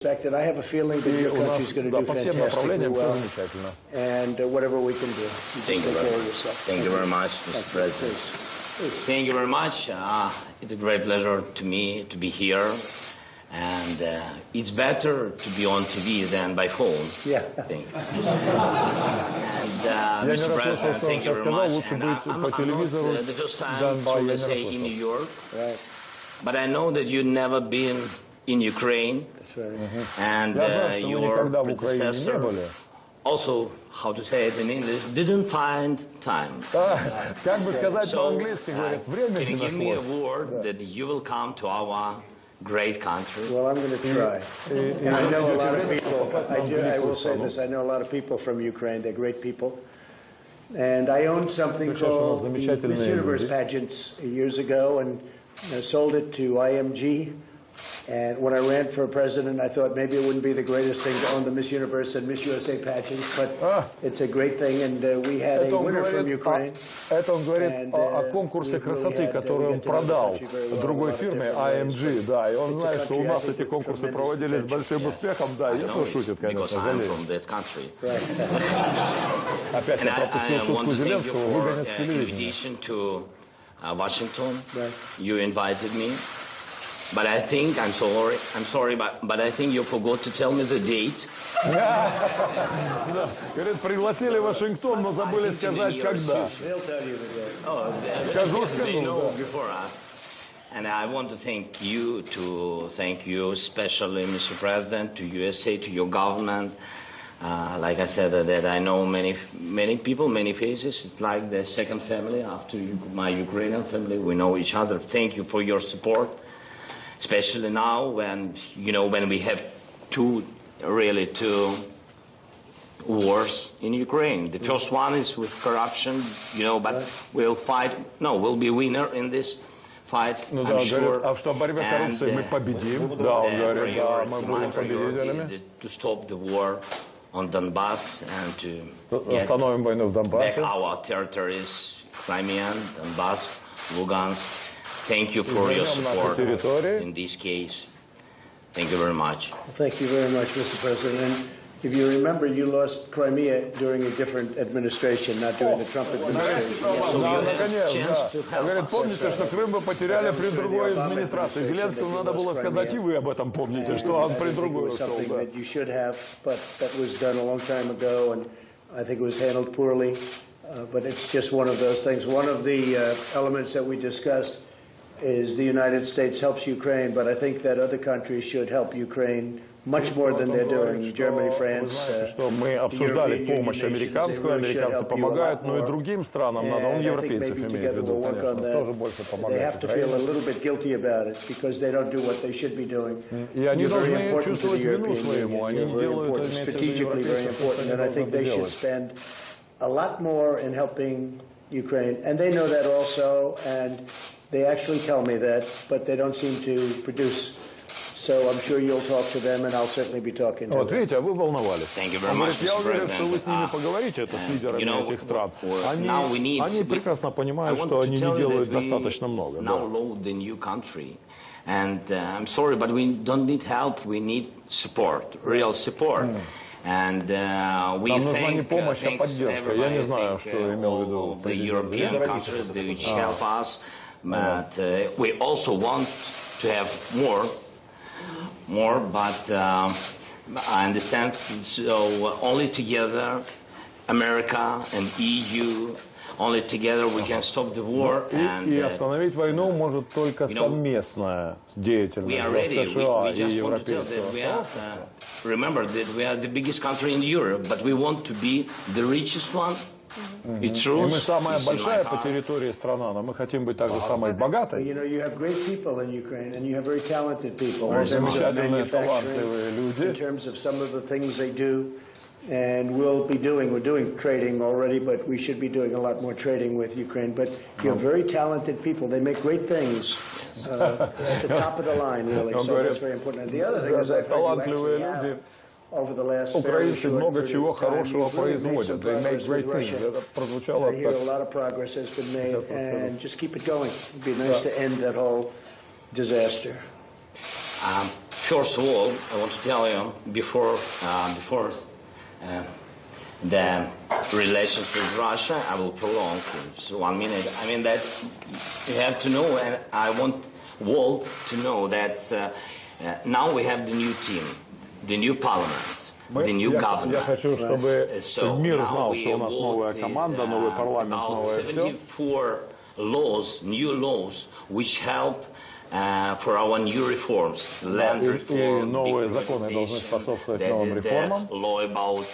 I have a feeling that your country's going to do fantastically well, and whatever we can do. Thank you very much. Thank you very much, Mr. President. Thank you very much. It's a great pleasure to me to be here, and it's better to be on TV than by phone. Yeah. Thank you. And Mr. President, thank you very much. And I'm not the first time to USA in New York, Right. but I know that you've never been in Ukraine. And your predecessor also, how to say it in English, didn't find time. Как бы сказать по-английски, говорит, время can не you give me a нашлось. word that you will come to our great country? Well, I'm going to try. And I know a lot of people, I will say this, I know a lot of people from Ukraine, they're great people. And I owned something called the Miss Universe pageants years ago, and sold it to IMG. And when I ran for president, I thought maybe it wouldn't be the greatest thing to own the Miss Universe and Miss USA pageants, but it's a great thing, and we had a winner from Ukraine. Это он говорит о конкурсе красоты, который он продал другой фирме AMG, да, и он знает, что у нас эти конкурсы проводились с большим успехом, да, и это шутит, конечно, Опять я пропустил шутку Зеленского, выгонят с телевидения. Washington, you invited me. But I think, I'm sorry, but I think you forgot to tell me the date. Говорит, пригласили в Вашингтон, но забыли сказать, когда. Скажу, before us. And I want to thank you, especially, Mr. President, to USA, to your government. Like I said, that I know many people, many faces. It's like the second family after my Ukrainian family. We know each other. Thank you for your support. Especially now when, when we have two wars in Ukraine. The first one is with corruption, but we'll be winner in this fight, I'm sure. А что в борьбе с коррупцией мы победим. Да, он говорит, да, мы будем победителями. To stop the war on Donbass and to остановим войну в Донбассе. Back our territories, Crimea, Donbass, Lugansk. Thank you for your support in this case. Thank you very much. Thank you very much, Mr. President. And if you remember, you lost Crimea during a different administration, not during the Trump administration. So you have a chance to help us. Говорит, помните, что Крым вы потеряли при другой администрации. Зеленскому надо было сказать, и вы об этом помните, что он при другой ушел. That you should have, but that was done a long time ago, and I think it was handled poorly. But it's just one of those things. One of the elements that we discussed is the United States helps Ukraine, but I think that other countries should help Ukraine much more than they're doing. Germany, France, что мы обсуждали помощь американскую, американцы помогают, но и другим странам надо, он европейцев имеет в виду, конечно, тоже больше помогает Украине. И они должны чувствовать вину своему, они не делают это a lot more in helping Ukraine, and they know that also, and they actually tell me that, but they don't seem to produce. So I'm sure you'll talk to them, and I'll certainly be talking to them. Вот видите, а вы волновались. Он говорит, я уверен, что вы с ними поговорите, это с лидерами этих стран. Они прекрасно понимают, что они не делают достаточно много. And I'm sorry, but we don't need help. We need support, real support. And we thank the European countries which help us, but we also want to have more, but I understand, so only together, America and EU, only together we can stop the war. И остановить войну может только совместная деятельность США и Европейского. Remember that we are the biggest country in Europe, but we want to be the richest one. И мы самая большая по территории страна, но мы хотим быть также самой богатой. Замечательные, талантливые люди. And we're doing trading already, but we should be doing a lot more trading with Ukraine. But you have very talented people. They make great things at the top of the line, really. So that's very important. And the other thing is I've heard you actually over the last украинцы много чего хорошего производят. They make great things. Это прозвучало так. A lot of progress has been made, and just keep it going. It'd be nice to end that whole disaster. First of all, I want to tell you, before the relations with Russia, I will prolong just 1 minute. I mean that you have to know, and I want world to know that now we have the new team, the new parliament, the new government. Я хочу, чтобы мир знал, что у нас новая команда, новый парламент, новое все. 74 laws, new laws, which help for our new reforms, land reform, новые законы должны способствовать новым реформам. Law about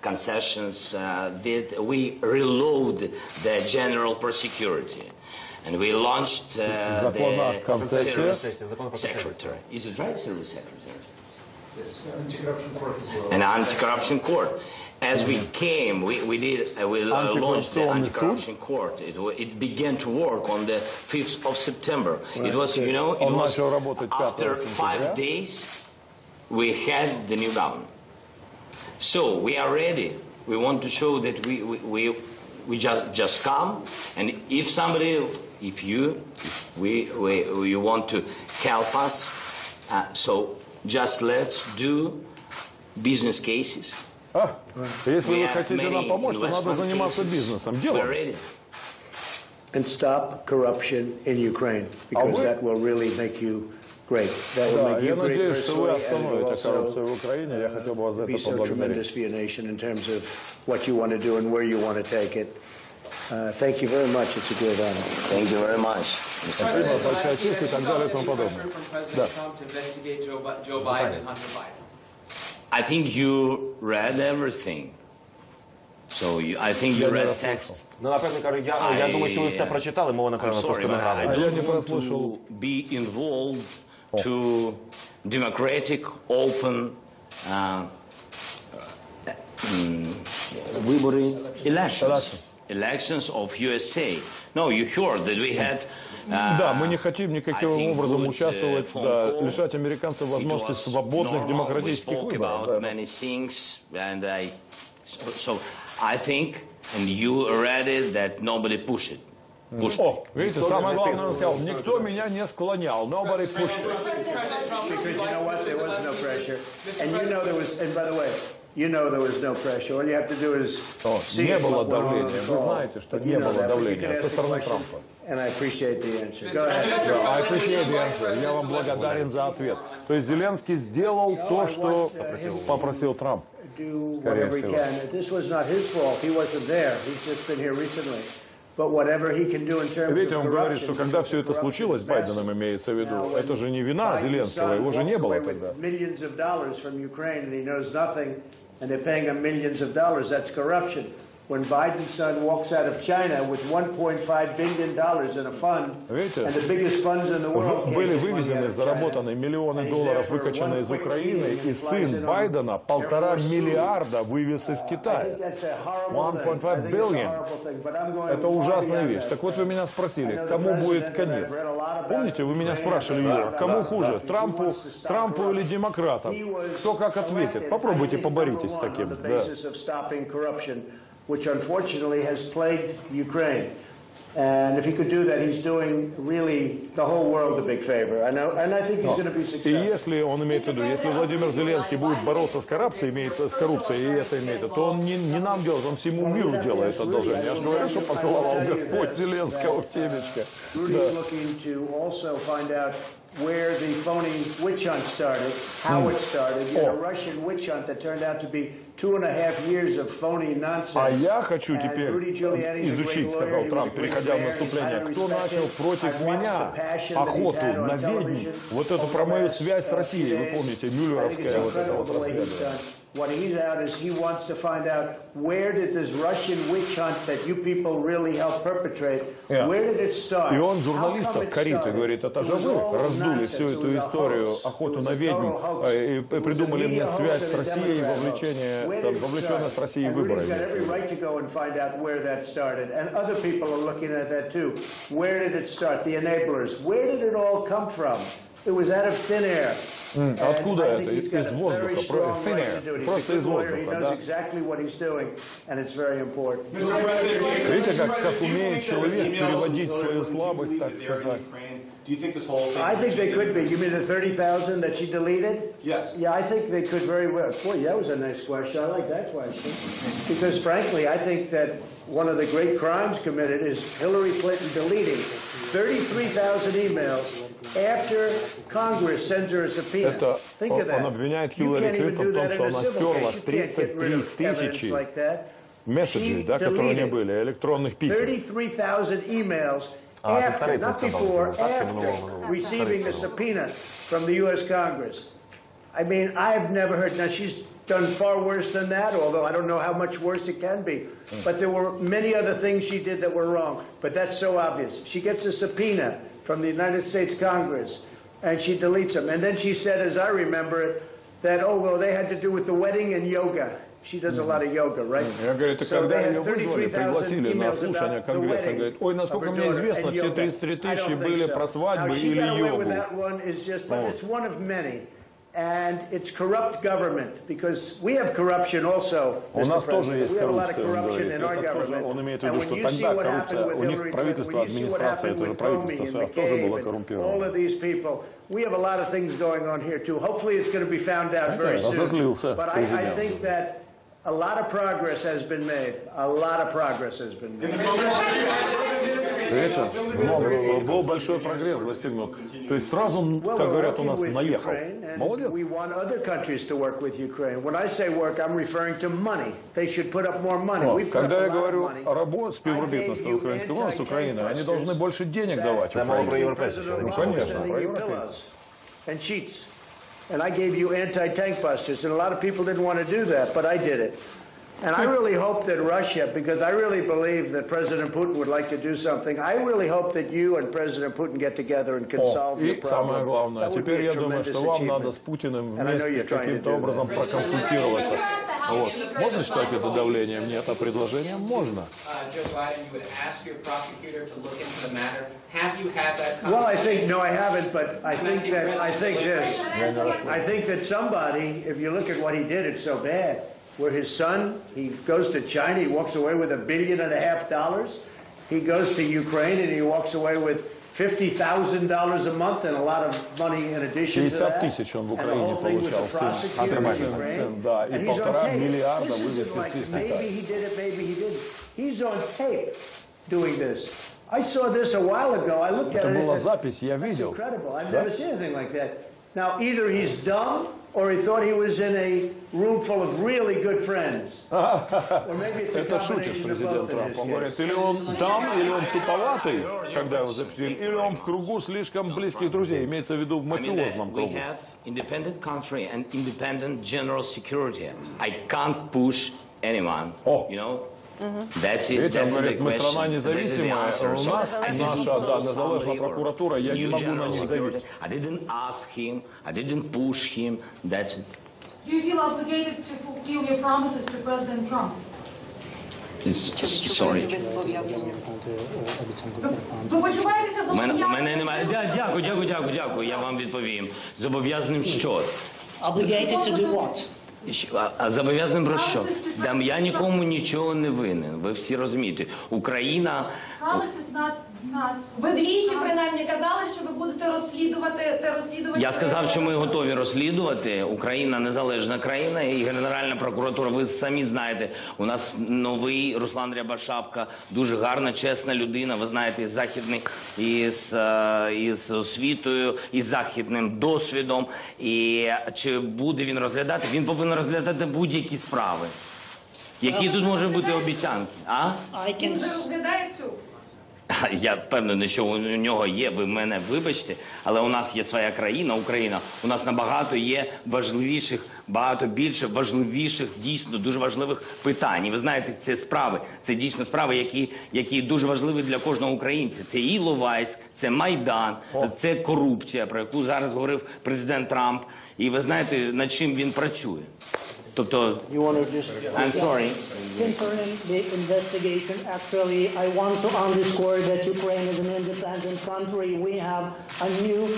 concessions, that we reload the general prosecurity, and we launched the service secretary. Is it right, service secretary? Yes, anti-corruption court as well. An anti-corruption court. As we came, we launched the anti-corruption court. It began to work on the 5th of September. It was, you know, it was after 5 days we had the new government. So we are ready. We want to show that we just come, and if somebody, if you want to help us, so just let's do business cases. Если вы хотите нам помочь, то надо заниматься бизнесом. Делаем. And stop corruption in Ukraine, because that will really make you great. That will make you great personally, and will also be so tremendous for your nation in terms of what you want to do and where you want to take it. Thank you very much. It's a great honor. Thank you very much. Спасибо, большая честь и так далее и тому подобное. Да. I think you read everything. So I think you read text. Ну, напевно, кажу, я думаю, що ви все прочитали, мова, напевно, про стенограму. I don't want to be involved to democratic, open elections of USA. No, you heard that we had. Да, мы не хотим никаким образом участвовать, лишать американцев возможности свободных демократических выборов. So I think, and you read it, that nobody pushed it. О, видите, самое главное, он сказал, никто меня не склонял, nobody pushed it. Because you know what, there was no pressure, and you know there was, and by the way, you know there was no pressure. All you have to do is see не было давления. Вы знаете, что не было давления со стороны Трампа. And I appreciate the answer. Go ahead. I appreciate the answer. Я вам благодарен за ответ. То есть Зеленский сделал то, что попросил Трамп. Do whatever he can. This was not his fault. He wasn't there. He's just been here recently. But whatever he can do in terms of Видите, он говорит, что когда все это случилось, Байденом имеется в виду, это же не вина Зеленского, его же не было тогда. Millions of dollars from Ukraine, and he knows nothing, and they're paying him millions of dollars. That's corruption. When Biden's son walks out of China with $1.5 billion in a fund, and the biggest funds in the world, были вывезены, заработаны миллионы долларов, выкачаны из Украины, и сын Байдена 1,5 миллиарда вывез из Китая. 1.5 billion. Это ужасная вещь. Так вот вы меня спросили, кому будет конец? Помните, вы меня спрашивали, Юра, кому хуже, Трампу или демократам? Кто как ответит? Попробуйте поборитесь с таким. Да. Which unfortunately has plagued Ukraine. And if he could do that, he's doing really the whole world a big favor. And I think he's going to be successful. И если он имеет в виду, если Владимир Зеленский будет бороться с коррупцией, и это имеет, то он не нам делает, он всему миру делает одолжение. Я же говорю, что поцеловал Господь Зеленского в темечко. Where the phony witch hunt started, how it started. You had a Russian witch hunt that turned out to be 2.5 years of phony nonsense. А я хочу теперь изучить, сказал Трамп, переходя в наступление, кто начал против меня охоту на ведьм, вот эту про мою связь с Россией, вы помните, мюллеровская вот это вот расследование. What he's out is he wants to find out where did this Russian witch hunt that you people really helped perpetrate, where did it start? И он журналистов корит и говорит, это же вы раздули всю эту историю, охоту на ведьм, и придумали мне связь с Россией, вовлеченность России в выборы. And other people are looking at that too. Where did it start? The enablers. Where did it all come from? It was out of thin air. Откуда это? Из воздуха? Просто из воздуха, да? Видите, как умеет человек переводить свою слабость, так сказать? Do you think this whole thing? I think they could be. You mean the 30,000 that she deleted? Yes. Yeah, I think they could very well. Boy, that was a nice question. I like that question. Because frankly, I think that one of the great crimes committed is Hillary Clinton deleting 33,000 emails after Congress sends her a subpoena. Think of that. Он обвиняет You Хиллари can't even Клинтон do в том, that что in a она civil стерла case. You can't get rid 33 of evidence тысячи like that. месседжей, да, которые у нее были, электронных писем. 33,000 emails after, not before, after receiving the subpoena from the U.S. Congress. I mean, I've never heard. Now, she's done far worse than that, although I don't know how much worse it can be. But there were many other things she did that were wrong. But that's so obvious. She gets a subpoena from the United States Congress, and she deletes them. And then she said, as I remember it, that, oh, well, they had to do with the wedding and yoga. She does a lot of yoga, right? Я говорю, это когда ее вызвали, пригласили на слушание Конгресса, говорит, ой, насколько мне известно, все 33 тысячи были про свадьбы или йогу. It's one of many. And it's corrupt government, because we have corruption also, Mr. President. We have a lot of corruption in our government. Он имеет в виду, что тогда коррупция, у них правительство, администрация, это же правительство, тоже было коррумпировано. All of these people, we have a lot of things going on here too. Hopefully it's going to be found out very soon. Разозлился But I президент. think that a lot of progress has been made. A lot of progress has been made. Видите, был большой прогресс достигнут. То есть сразу, как говорят у нас, наехал. Молодец. We want other countries to work with Ukraine. When I say work, I'm referring to money. They should put up more money. We've put up Когда a я lot of говорю money. о работе, співробітництві української мови з Україною, они должны больше денег давать Украине. Ну, конечно, про европейцев. And cheats. And I gave you anti-tank busters, and a lot of people didn't want to do that, but I did it. And I really hope that Russia, because I really believe that President Putin would like to do something, I really hope that you and President Putin get together and can solve your И problem. самое главное, That would be теперь a я думаю, tremendous что вам надо achievement. с Путиным And I know вместе you're trying to каким-то do образом that. проконсультироваться. Вот. Можно считать это давлением? Нет, а предложением можно. Joe Biden, you would ask your prosecutor to look into the matter. Have you had that conversation? Well, I think, no, I haven't, but I think that somebody, if you look at what he did, it's so bad. Where his son, he goes to China, he walks away with $1.5 billion. He goes to Ukraine and he walks away with $50,000 a month and a lot of money in addition to 50 that. тысяч он в And the Украине whole thing with the получал, prosecutor in Ukraine. да, и And he's on 1,5 tape. миллиарда This вывезли isn't like из maybe Китая. he did it, maybe he didn't. He's on tape doing this. I saw this a while ago. I looked at Это it была and I said, запись, я that's видел. incredible. I've Да? never seen anything like that. Now, either he's dumb or he thought he was in a room full of really good friends. Or maybe it's a Это шутит combination of президент both in Трамп. his Он case. говорит, или он там, или он туповатый, когда его запустили, или он в кругу слишком близких друзей, имеется в виду в мафиозном We кругу. have independent country and independent general security. I can't push anyone, О. you know? That's it. Видите, он That's говорит, the мы question. страна That is the независимая, answer. у So нас I didn't наша, pull да, незалежная somebody or прокуратура, я не new могу на general них security. давить. I didn't ask him, I didn't push him. That's it. Do you feel obligated to fulfill your promises to President Trump? Sorry. Ви почуваєтеся У мене зобов'язаним? немає. Дякую, я вам відповім. Зобов'язаним що? Obligated to do what? А зобов'язаним про що? Я нікому нічого не винен. Ви всі розумієте. Україна... Promises not. Ви двічі принаймні казали, що ви будете розслідувати Я сказав, що ми готові розслідувати. Україна незалежна країна і Генеральна прокуратура. Ви самі знаєте, у нас новий Руслан Рябошапка, дуже гарна, чесна людина. Ви знаєте, західний із освітою, із західним досвідом. І чи буде він розглядати? Він повинен розглядати будь-які справи. Які тут можуть бути обіцянки? А? Він вже розглядає цю. Я впевнений, що у нього є, ви мене вибачте, але у нас є своя країна, Україна. У нас набагато є важливіших, багато більше важливіших, дійсно дуже важливих питань. І ви знаєте, це справи, це дійсно справи, які дуже важливі для кожного українця. Це Іловайськ, це Майдан, це корупція, про яку зараз говорив президент Трамп. І ви знаєте, над чим він працює. Тобто, You want to just... I'm sorry. Concerning the investigation, actually, I want to underscore that Ukraine is an independent country. We have a new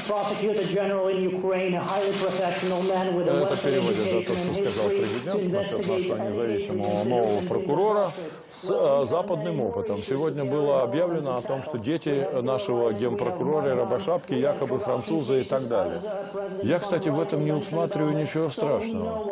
prosecutor general in Ukraine, a highly professional man with a Это wealth of переводит за то, education and что сказал history to президент насчет investigate нашего any независимого incidents нового recently прокурора conducted. с западным опытом. Сегодня было объявлено о том, что дети нашего генпрокурора Робошапки якобы французы и так далее. Я, кстати, в этом не усматриваю ничего страшного.